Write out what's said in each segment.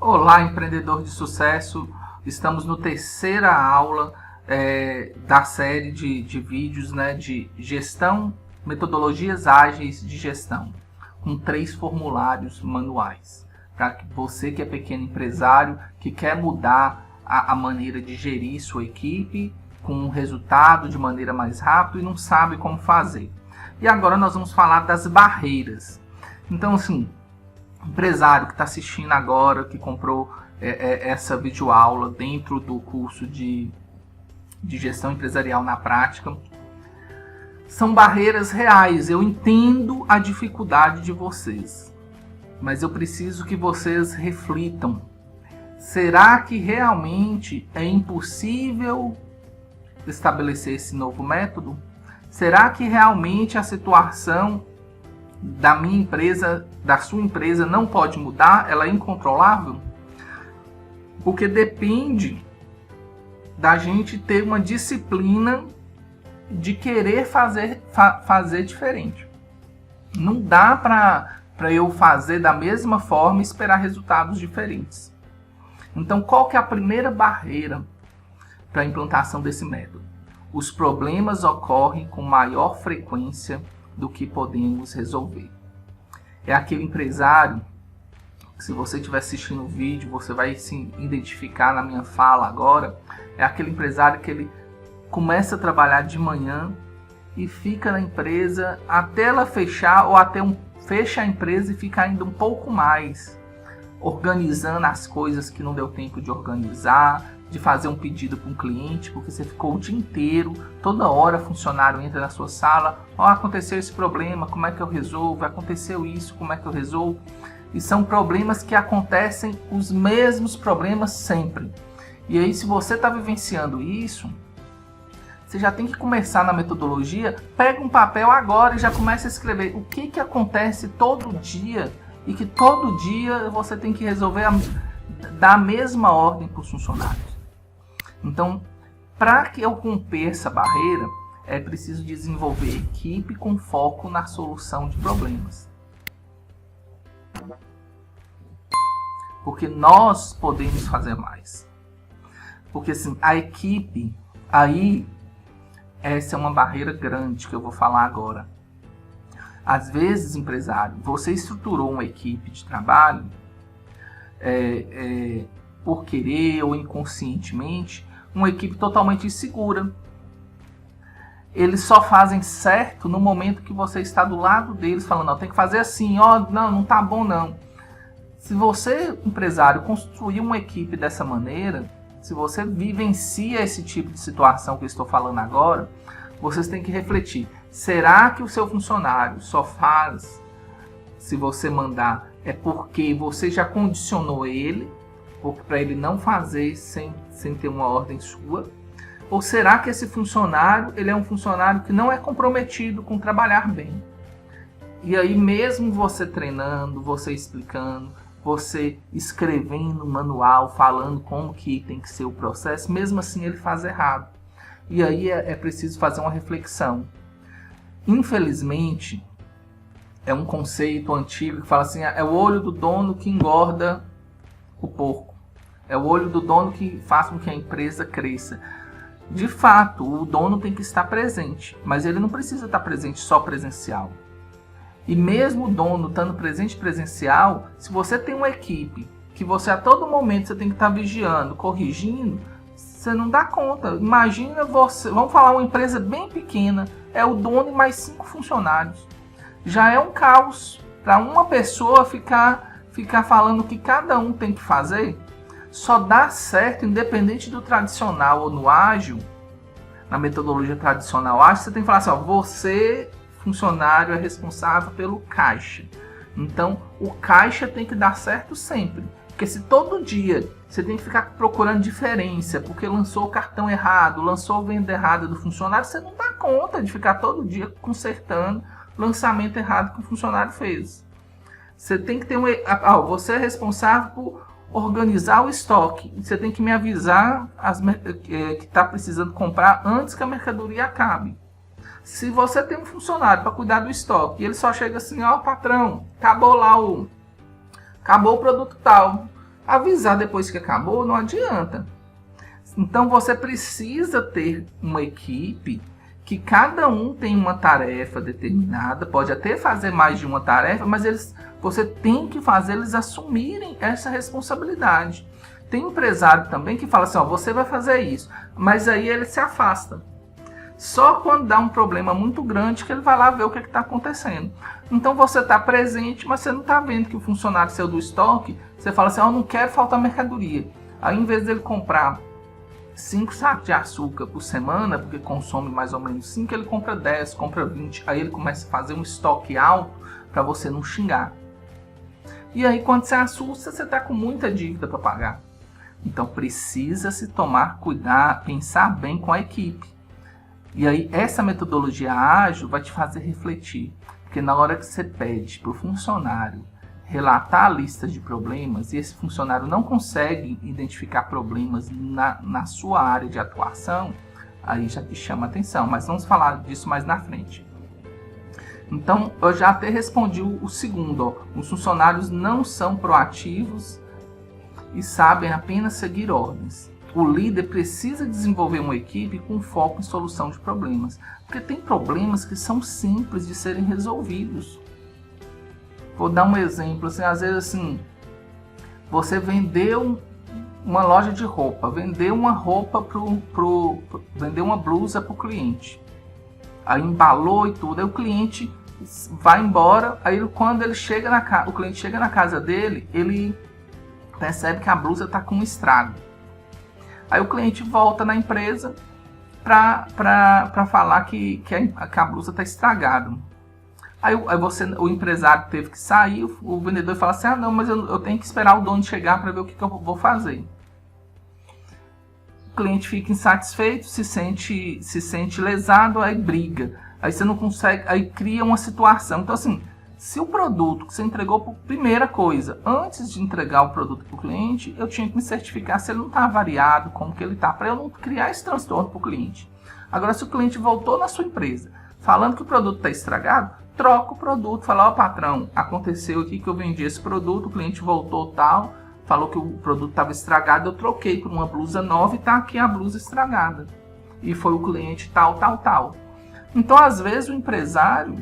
Olá, empreendedor de sucesso! Estamos no terceira aula da série de vídeos, de gestão, metodologias ágeis de gestão, com 3 formulários manuais. Para você que é pequeno empresário, que quer mudar a maneira de gerir sua equipe com um resultado de maneira mais rápida e não sabe como fazer. E agora nós vamos falar das barreiras. Então, assim, empresário que está assistindo agora, que comprou essa videoaula dentro do curso de gestão empresarial na prática, são barreiras reais. Eu entendo a dificuldade de vocês, mas eu preciso que vocês reflitam. Será que realmente é impossível estabelecer esse novo método? Será que realmente a situação da minha empresa, da sua empresa, não pode mudar? Ela é incontrolável? Porque depende da gente ter uma disciplina de querer fazer diferente. Não dá para eu fazer da mesma forma e esperar resultados diferentes. Então, qual que é a primeira barreira para a implantação desse método? Os problemas ocorrem com maior frequência do que podemos resolver. É aquele empresário, se você estiver assistindo o vídeo, você vai se identificar na minha fala agora, é aquele empresário que ele começa a trabalhar de manhã e fica na empresa até ela fechar, ou até fecha a empresa e fica ainda um pouco mais, organizando as coisas que não deu tempo de organizar, de fazer um pedido para um cliente, porque você ficou o dia inteiro, toda hora funcionário entra na sua sala, aconteceu esse problema, como é que eu resolvo? Aconteceu isso, como é que eu resolvo? E são problemas que acontecem, os mesmos problemas sempre. E aí, se você está vivenciando isso, você já tem que começar na metodologia, pega um papel agora e já começa a escrever o que acontece todo dia e que todo dia você tem que resolver da mesma ordem para os funcionários. Então, para que eu romper essa barreira, é preciso desenvolver equipe com foco na solução de problemas. Porque nós podemos fazer mais. Porque assim, a equipe, aí, essa é uma barreira grande que eu vou falar agora. Às vezes, empresário, você estruturou uma equipe de trabalho por querer ou inconscientemente, uma equipe totalmente insegura. Eles só fazem certo no momento que você está do lado deles, falando, tem que fazer assim, não tá bom não. Se você, empresário, construir uma equipe dessa maneira, se você vivencia esse tipo de situação que eu estou falando agora, vocês têm que refletir. Será que o seu funcionário só faz se você mandar é porque você já condicionou ele, para ele não fazer sem ter uma ordem sua? Ou será que esse funcionário ele é um funcionário que não é comprometido com trabalhar bem? E aí mesmo você treinando, você explicando, você escrevendo um manual, falando como que tem que ser o processo, mesmo assim ele faz errado. E aí é preciso fazer uma reflexão. Infelizmente, é um conceito antigo que fala assim, é o olho do dono que engorda o porco. É o olho do dono que faz com que a empresa cresça. De fato, o dono tem que estar presente, mas ele não precisa estar presente só presencial. E mesmo o dono estando presente presencial, se você tem uma equipe que você a todo momento você tem que estar vigiando, corrigindo, você não dá conta. Imagina você, vamos falar uma empresa bem pequena, é o dono e mais 5 funcionários. Já é um caos para uma pessoa ficar falando o que cada um tem que fazer. Só dá certo, independente do tradicional ou no ágil, na metodologia tradicional ágil, você tem que falar assim, você, funcionário, é responsável pelo caixa. Então, o caixa tem que dar certo sempre. Porque se todo dia você tem que ficar procurando diferença, porque lançou o cartão errado, lançou a venda errada do funcionário, você não dá conta de ficar todo dia consertando o lançamento errado que o funcionário fez. Você tem que ter você é responsável por organizar o estoque. Você tem que me avisar que está precisando comprar antes que a mercadoria acabe. Se você tem um funcionário para cuidar do estoque e ele só chega assim, ó, patrão, acabou o produto tal. Avisar depois que acabou não adianta. Então você precisa ter uma equipe que cada um tem uma tarefa determinada, pode até fazer mais de uma tarefa, mas você tem que fazer eles assumirem essa responsabilidade. Tem empresário também que fala assim, ó, você vai fazer isso, mas aí ele se afasta. Só quando dá um problema muito grande que ele vai lá ver o que está acontecendo. Então você está presente, mas você não está vendo que o funcionário seu do estoque, você fala assim, ó, não quero faltar mercadoria. Aí em vez dele comprar 5 sacos de açúcar por semana, porque consome mais ou menos 5, ele compra 10, compra 20. Aí ele começa a fazer um estoque alto para você não xingar. E aí quando você assusta, você está com muita dívida para pagar. Então precisa se tomar cuidado, pensar bem com a equipe. E aí essa metodologia ágil vai te fazer refletir. Porque na hora que você pede para o funcionário relatar a lista de problemas e esse funcionário não consegue identificar problemas na sua área de atuação, aí já te chama atenção. Mas vamos falar disso mais na frente. Então, eu já até respondi o segundo. Ó. Os funcionários não são proativos e sabem apenas seguir ordens. O líder precisa desenvolver uma equipe com foco em solução de problemas. Porque tem problemas que são simples de serem resolvidos. Vou dar um exemplo, assim, às vezes assim, você vendeu uma loja de roupa, vendeu uma roupa vendeu uma blusa para o cliente, aí embalou e tudo, aí o cliente vai embora, aí quando ele chega o cliente chega na casa dele, ele percebe que a blusa está com um estrago. Aí o cliente volta na empresa para falar que a blusa está estragada. Aí o empresário teve que sair, o vendedor fala assim, ah não, mas eu tenho que esperar o dono chegar para ver o que eu vou fazer. O cliente fica insatisfeito, se sente lesado, aí briga. Aí você não consegue, aí cria uma situação. Então assim, se o produto que você entregou, primeira coisa, antes de entregar o produto para o cliente, eu tinha que me certificar se ele não está variado, como que ele está, para eu não criar esse transtorno para o cliente. Agora, se o cliente voltou na sua empresa falando que o produto está estragado, troca o produto, fala, ó patrão, aconteceu aqui que eu vendi esse produto, o cliente voltou tal, falou que o produto estava estragado, eu troquei por uma blusa nova e está aqui a blusa estragada. E foi o cliente tal. Então, às vezes, o empresário,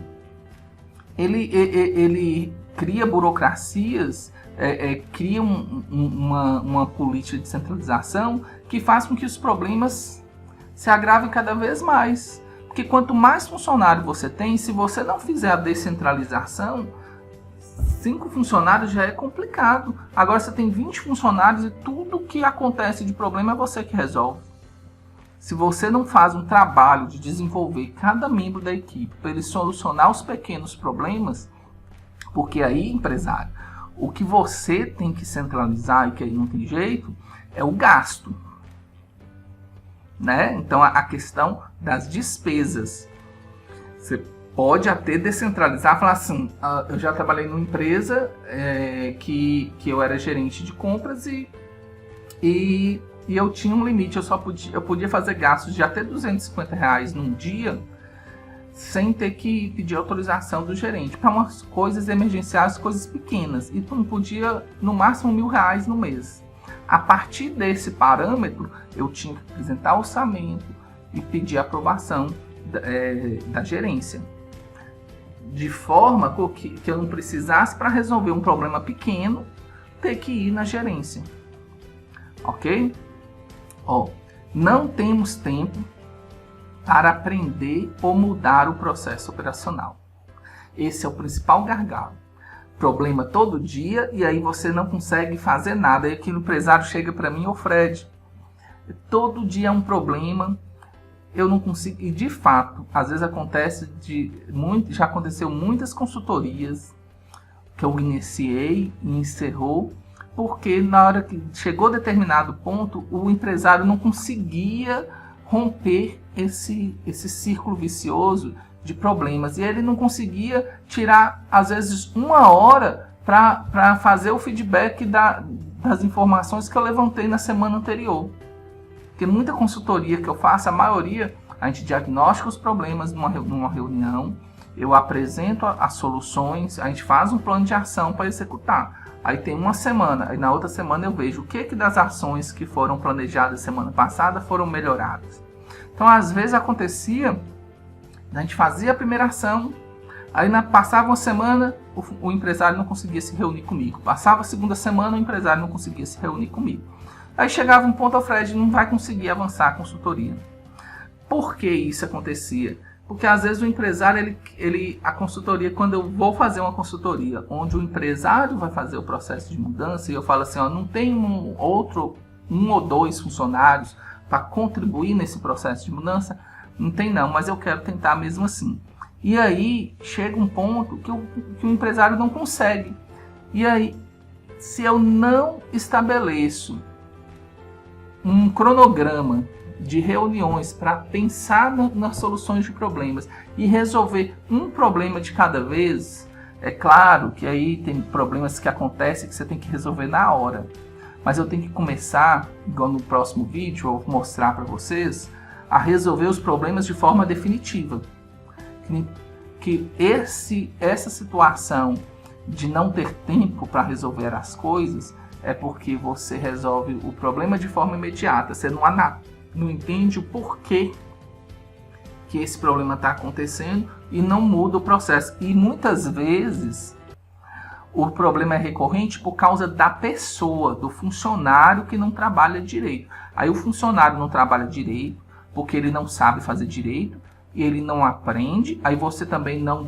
ele cria burocracias, cria uma política de centralização que faz com que os problemas se agravem cada vez mais. Porque quanto mais funcionário você tem, se você não fizer a descentralização, 5 funcionários já é complicado. Agora você tem 20 funcionários e tudo que acontece de problema é você que resolve. Se você não faz um trabalho de desenvolver cada membro da equipe para ele solucionar os pequenos problemas, porque aí, empresário, o que você tem que centralizar e que aí não tem jeito é o gasto. Né? Então a questão das despesas, você pode até descentralizar, falar assim, eu já trabalhei numa empresa que eu era gerente de compras e eu tinha um limite, eu podia fazer gastos de até R$250 num dia sem ter que pedir autorização do gerente para umas coisas emergenciais, coisas pequenas, e não podia no máximo R$1.000 no mês. A partir desse parâmetro, eu tinha que apresentar orçamento e pedir aprovação da gerência. De forma que eu não precisasse, para resolver um problema pequeno, ter que ir na gerência. Ok? Não temos tempo para aprender ou mudar o processo operacional. Esse é o principal gargalo. Problema todo dia e aí você não consegue fazer nada. Aí aquele empresário chega para mim, ô Fred, todo dia é um problema, eu não consigo. E de fato, às vezes já aconteceu muitas consultorias que eu iniciei e encerrou, porque na hora que chegou determinado ponto, o empresário não conseguia romper esse círculo vicioso de problemas, e ele não conseguia tirar às vezes 1 hora para fazer o feedback da das informações que eu levantei na semana anterior. Porque muita consultoria que eu faço, a maioria, a gente diagnostica os problemas numa reunião, eu apresento as soluções, a gente faz um plano de ação para executar. Aí tem uma semana, aí na outra semana eu vejo o que das ações que foram planejadas semana passada foram melhoradas. Então, às vezes acontecia, a gente fazia a primeira ação, aí passava uma semana, o empresário não conseguia se reunir comigo. Passava a segunda semana, o empresário não conseguia se reunir comigo. Aí chegava um ponto, o Fred não vai conseguir avançar a consultoria. Por que isso acontecia? Porque às vezes o empresário, a consultoria, quando eu vou fazer uma consultoria, onde o empresário vai fazer o processo de mudança, e eu falo assim, ó, não tem um ou dois funcionários para contribuir nesse processo de mudança? Não tem não, mas eu quero tentar mesmo assim. E aí chega um ponto que o empresário não consegue. E aí, se eu não estabeleço um cronograma de reuniões para pensar nas soluções de problemas e resolver um problema de cada vez, é claro que aí tem problemas que acontecem que você tem que resolver na hora. Mas eu tenho que começar, igual no próximo vídeo, eu vou mostrar para vocês, a resolver os problemas de forma definitiva. Que essa situação de não ter tempo para resolver as coisas é porque você resolve o problema de forma imediata. Você não entende o porquê que esse problema está acontecendo e não muda o processo. E muitas vezes o problema é recorrente por causa da pessoa, do funcionário que não trabalha direito. Aí o funcionário não trabalha direito porque ele não sabe fazer direito e ele não aprende. Aí você também não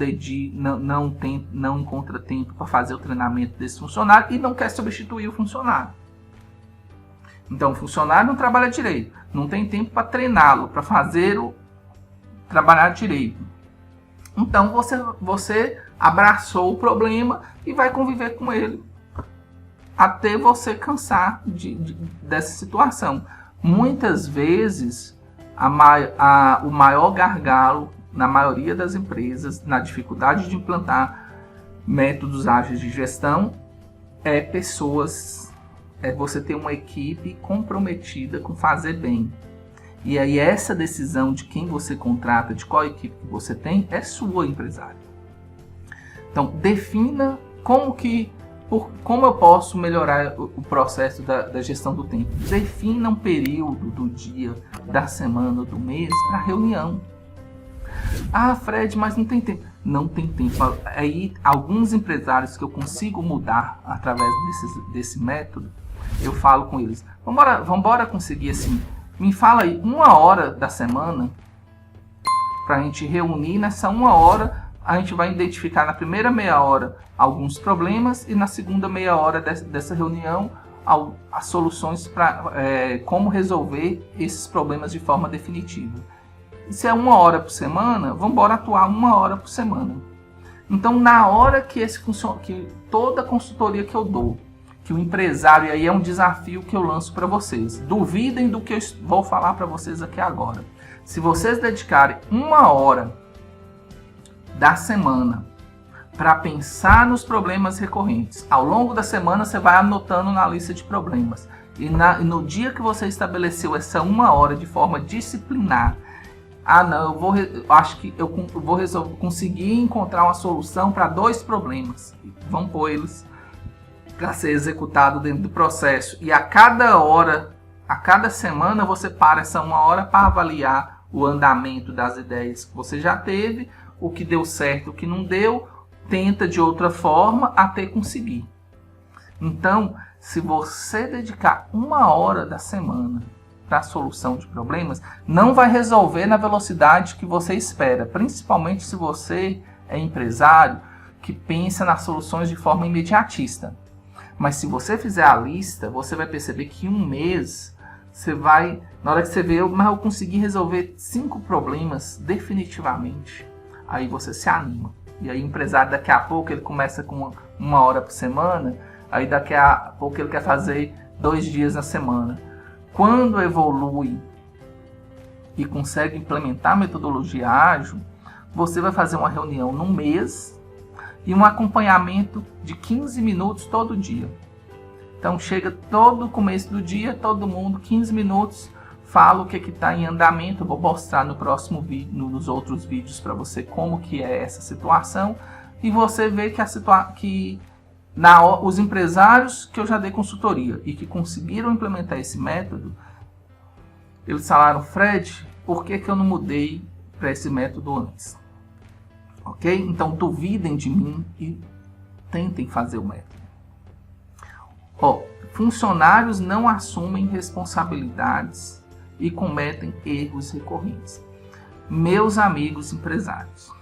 encontra tempo para fazer o treinamento desse funcionário e não quer substituir o funcionário. Então o funcionário não trabalha direito, não tem tempo para treiná-lo, para trabalhar direito. Então você abraçou o problema e vai conviver com ele até você cansar dessa situação. Muitas vezes o maior gargalo na maioria das empresas, na dificuldade de implantar métodos ágeis de gestão, é você ter uma equipe comprometida com fazer bem. E aí essa decisão de quem você contrata, de qual equipe que você tem, é sua, empresário. Então defina como eu posso melhorar o processo da gestão do tempo. Defina um período do dia, da semana, do mês para reunião. Ah, Fred, mas não tem tempo. Não tem tempo. Aí alguns empresários que eu consigo mudar através desse método, eu falo com eles, vamos conseguir assim, me fala aí 1 hora da semana para a gente reunir. Nessa 1 hora a gente vai identificar na primeira meia hora alguns problemas e na segunda meia hora dessa reunião as soluções para como resolver esses problemas de forma definitiva. E se é 1 hora por semana, vamos atuar 1 hora por semana. Então, na hora que toda consultoria que eu dou, que o empresário, e aí é um desafio que eu lanço para vocês, duvidem do que eu vou falar para vocês aqui agora. Se vocês dedicarem 1 hora da semana para pensar nos problemas recorrentes, ao longo da semana você vai anotando na lista de problemas. E no dia que você estabeleceu essa 1 hora de forma disciplinar, acho que eu vou conseguir encontrar uma solução para 2 problemas. Vamos pôr eles para ser executado dentro do processo. E a cada semana você para essa 1 hora para avaliar o andamento das ideias que você já teve, o que deu certo, o que não deu, tenta de outra forma até conseguir. Então, se você dedicar 1 hora da semana para a solução de problemas, não vai resolver na velocidade que você espera, principalmente se você é empresário que pensa nas soluções de forma imediatista. Mas se você fizer a lista, você vai perceber que em 1 mês, na hora que você vê, mas eu consegui resolver 5 problemas definitivamente. Aí você se anima. E aí o empresário, daqui a pouco, ele começa com 1 hora por semana, aí daqui a pouco ele quer fazer 2 dias na semana. Quando evolui e consegue implementar a metodologia ágil, você vai fazer uma reunião no mês e um acompanhamento de 15 minutos todo dia. Então chega todo começo do dia, todo mundo, 15 minutos, fala o que está em andamento. Eu vou mostrar no próximo vídeo, nos outros vídeos para você como que é essa situação. E você vê que os empresários que eu já dei consultoria e que conseguiram implementar esse método, eles falaram: Fred, por que eu não mudei para esse método antes? Ok? Então duvidem de mim e tentem fazer o método. Funcionários não assumem responsabilidades e cometem erros recorrentes. Meus amigos empresários,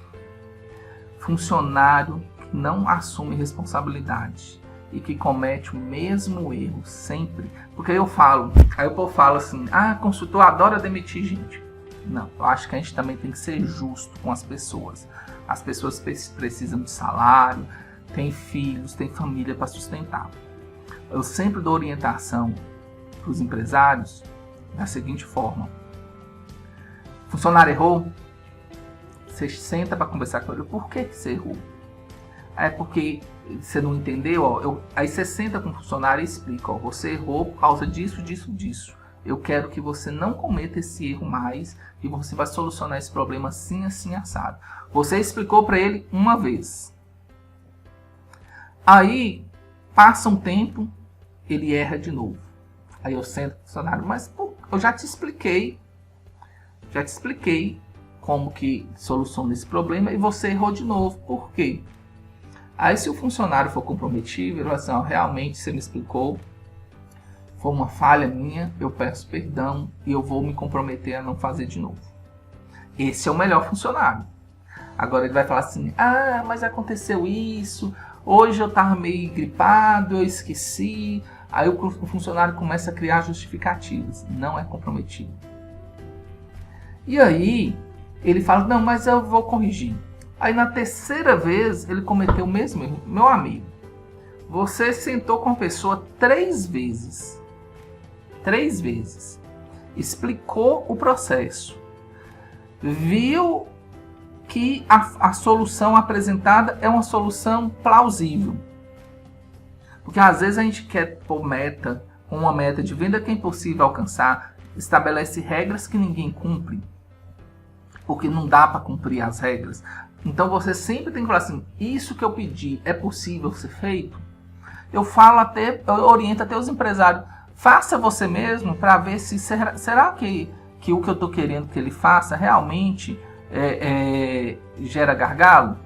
funcionário que não assume responsabilidade e que comete o mesmo erro sempre, porque aí o povo fala assim: consultor adora demitir gente. Não, eu acho que a gente também tem que ser justo com as pessoas. As pessoas precisam de salário, têm filhos, têm família para sustentar. Eu sempre dou orientação para os empresários da seguinte forma: funcionário errou, você senta para conversar com ele. Por que você errou? É porque você não entendeu? Aí você senta com o funcionário e explica: você errou por causa disso, disso, disso. Eu quero que você não cometa esse erro mais e você vai solucionar esse problema assim, assim, assado. Você explicou para ele uma vez. Aí passa um tempo, ele erra de novo. Aí eu sento com o funcionário: mas eu já te expliquei como que soluciona esse problema e você errou de novo. Por quê? Aí se o funcionário for comprometido, ele vai assim: realmente você me explicou, foi uma falha minha, eu peço perdão e eu vou me comprometer a não fazer de novo. Esse é o melhor funcionário. Agora ele vai falar assim: mas aconteceu isso, hoje eu estava meio gripado, eu esqueci. Aí o funcionário começa a criar justificativas, não é comprometido. E aí ele fala: não, mas eu vou corrigir. Aí na terceira vez ele cometeu o mesmo erro. Meu amigo, você sentou com a pessoa 3 vezes. 3 vezes. Explicou o processo. Viu que a solução apresentada é uma solução plausível. Porque às vezes a gente quer pôr uma meta de venda que é impossível alcançar, estabelece regras que ninguém cumpre, porque não dá para cumprir as regras. Então você sempre tem que falar assim: isso que eu pedi é possível ser feito? Eu oriento até os empresários: faça você mesmo para ver se será que o que eu estou querendo que ele faça realmente gera gargalo.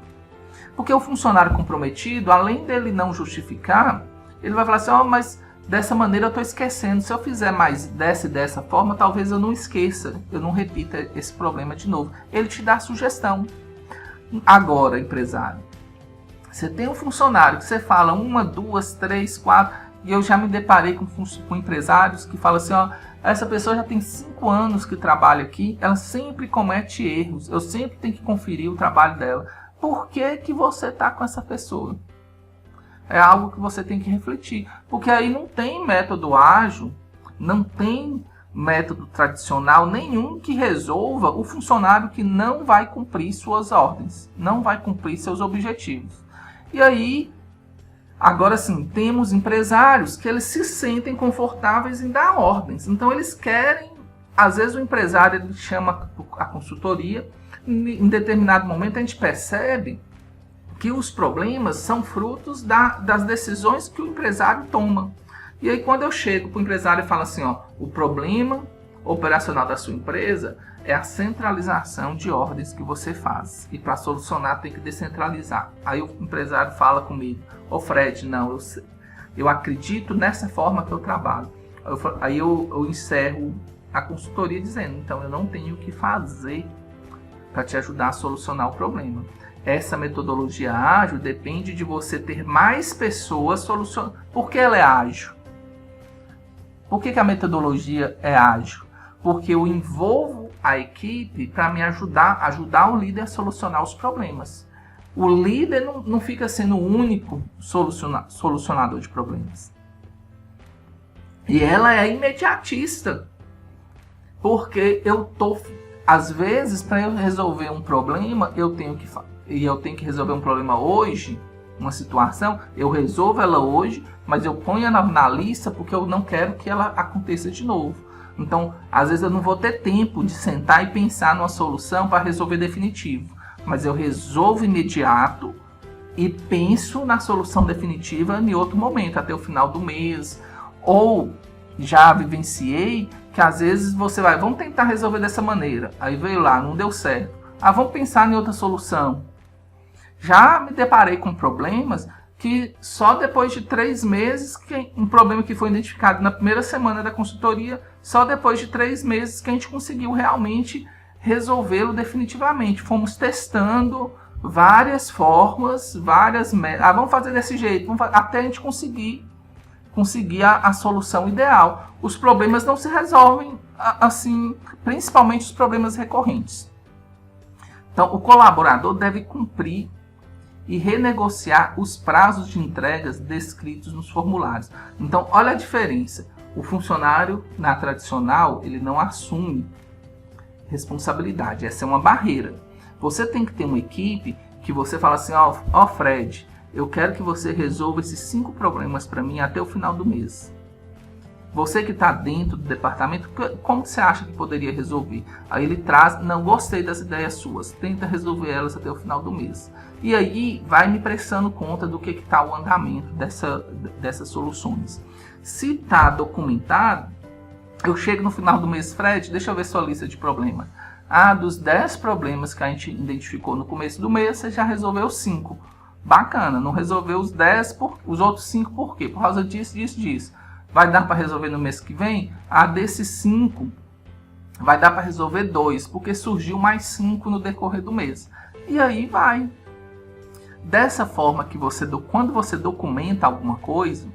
Porque o funcionário comprometido, além dele não justificar, ele vai falar assim: mas dessa maneira eu estou esquecendo, se eu fizer mais dessa forma, talvez eu não esqueça, eu não repita esse problema de novo. Ele te dá sugestão. Agora, empresário, você tem um funcionário que você fala 1, 2, 3, 4, e eu já me deparei com empresários que falam assim: essa pessoa já tem 5 anos que trabalha aqui, ela sempre comete erros, eu sempre tenho que conferir o trabalho dela. Por que você está com essa pessoa? É algo que você tem que refletir, porque aí não tem método ágil, não tem método tradicional nenhum que resolva o funcionário que não vai cumprir suas ordens, não vai cumprir seus objetivos. E aí, agora sim, temos empresários que eles se sentem confortáveis em dar ordens. Então eles querem, às vezes o empresário ele chama a consultoria, em determinado momento a gente percebe que os problemas são frutos das decisões que o empresário toma. E aí quando eu chego para o empresário e falo assim: o problema operacional da sua empresa é a centralização de ordens que você faz. E para solucionar tem que descentralizar. Aí o empresário fala comigo: Fred, não, eu acredito nessa forma que eu trabalho. Aí eu encerro a consultoria dizendo: então eu não tenho o que fazer para te ajudar a solucionar o problema. Essa metodologia ágil depende de você ter mais pessoas solucionando. Por que ela é ágil? Por que a metodologia é ágil? Porque eu envolvo a equipe para me ajudar o líder a solucionar os problemas. O líder não fica sendo o único solucionador de problemas. E ela é imediatista. Porque às vezes, para eu resolver um problema, eu tenho que resolver um problema hoje, uma situação, eu resolvo ela hoje, mas eu ponho ela na lista porque eu não quero que ela aconteça de novo. Então, às vezes eu não vou ter tempo de sentar e pensar numa solução para resolver definitivo, mas eu resolvo imediato e penso na solução definitiva em outro momento, até o final do mês. Ou já vivenciei que às vezes você vai, vamos tentar resolver dessa maneira, aí veio lá, não deu certo, vamos pensar em outra solução. Já me deparei com problemas que só depois de 3 meses, um problema que foi identificado na primeira semana da consultoria, só depois de 3 meses que a gente conseguiu realmente resolvê-lo definitivamente. Fomos testando várias formas, várias metas. Vamos fazer desse jeito, até a gente conseguir a solução ideal. Os problemas não se resolvem assim, principalmente os problemas recorrentes. Então, o colaborador deve cumprir e renegociar os prazos de entregas descritos nos formulários. Então, olha a diferença. O funcionário, na tradicional, ele não assume responsabilidade. Essa é uma barreira. Você tem que ter uma equipe que você fala assim, ó Fred, eu quero que você resolva esses 5 problemas para mim até o final do mês. Você que está dentro do departamento, como você acha que poderia resolver? Aí ele traz, não gostei das ideias suas, tenta resolver elas até o final do mês. E aí vai me prestando conta do que está o andamento dessas soluções. Se está documentado, eu chego no final do mês, Fred, deixa eu ver sua lista de problemas. Dos 10 problemas que a gente identificou no começo do mês, você já resolveu 5. Bacana, não resolveu os 10, os outros 5 por quê? Por causa disso. Vai dar para resolver no mês que vem? Desses 5, vai dar para resolver 2, porque surgiu mais 5 no decorrer do mês. E aí vai. Dessa forma que quando você documenta alguma coisa,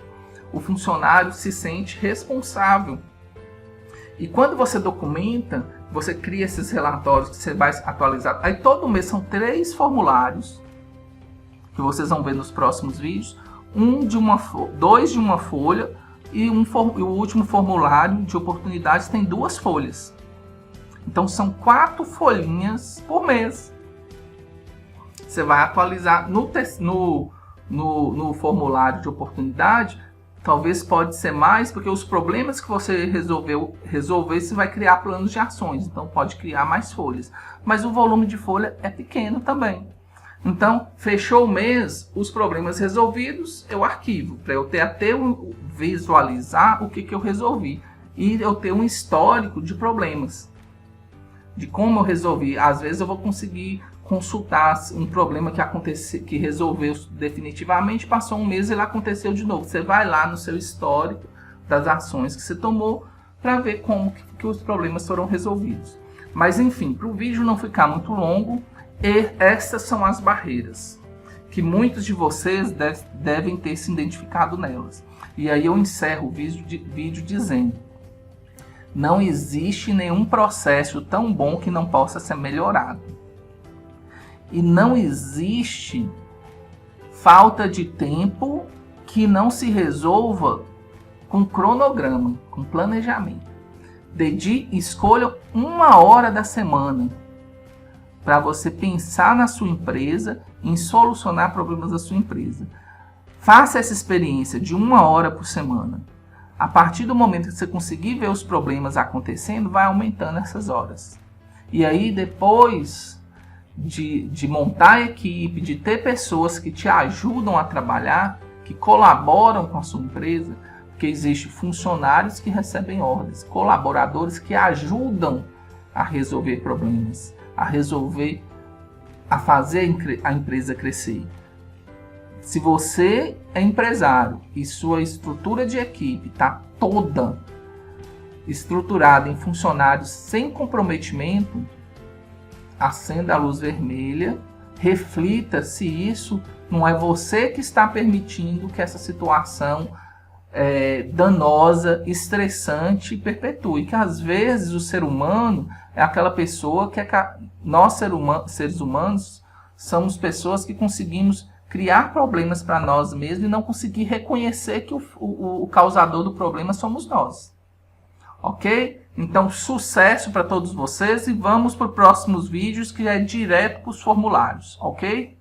o funcionário se sente responsável. E quando você documenta, você cria esses relatórios que você vai atualizar. Aí todo mês são 3 formulários, que vocês vão ver nos próximos vídeos. 2 de uma folha. E o último formulário de oportunidades tem 2 folhas. Então são 4 folhinhas por mês. Você vai atualizar no formulário de oportunidade. Talvez pode ser mais, porque os problemas que você resolver, você vai criar planos de ações. Então pode criar mais folhas. Mas o volume de folha é pequeno também. Então, fechou o mês, os problemas resolvidos, eu arquivo, para eu visualizar o que eu resolvi. E eu ter um histórico de problemas, de como eu resolvi. Às vezes eu vou conseguir consultar um problema que resolveu definitivamente, passou um mês e ele aconteceu de novo. Você vai lá no seu histórico das ações que você tomou, para ver como que os problemas foram resolvidos. Mas enfim, para o vídeo não ficar muito longo, essas são as barreiras que muitos de vocês devem ter se identificado nelas. E aí eu encerro o vídeo dizendo: não existe nenhum processo tão bom que não possa ser melhorado. E não existe falta de tempo que não se resolva com cronograma, com planejamento. Escolha 1 hora da semana para você pensar na sua empresa, em solucionar problemas da sua empresa. Faça essa experiência de 1 hora por semana. A partir do momento que você conseguir ver os problemas acontecendo, vai aumentando essas horas. E aí, depois de montar a equipe, de ter pessoas que te ajudam a trabalhar, que colaboram com a sua empresa, porque existem funcionários que recebem ordens, colaboradores que ajudam a resolver problemas, a fazer a empresa crescer. Se você é empresário e sua estrutura de equipe está toda estruturada em funcionários sem comprometimento, acenda a luz vermelha, reflita se isso não é você que está permitindo que essa situação danosa, estressante perpetue. Que às vezes o ser humano é aquela pessoa que nós seres humanos somos pessoas que conseguimos criar problemas para nós mesmos e não conseguir reconhecer que o causador do problema somos nós. Ok? Então, sucesso para todos vocês e vamos para os próximos vídeos, que é direto para os formulários. Ok?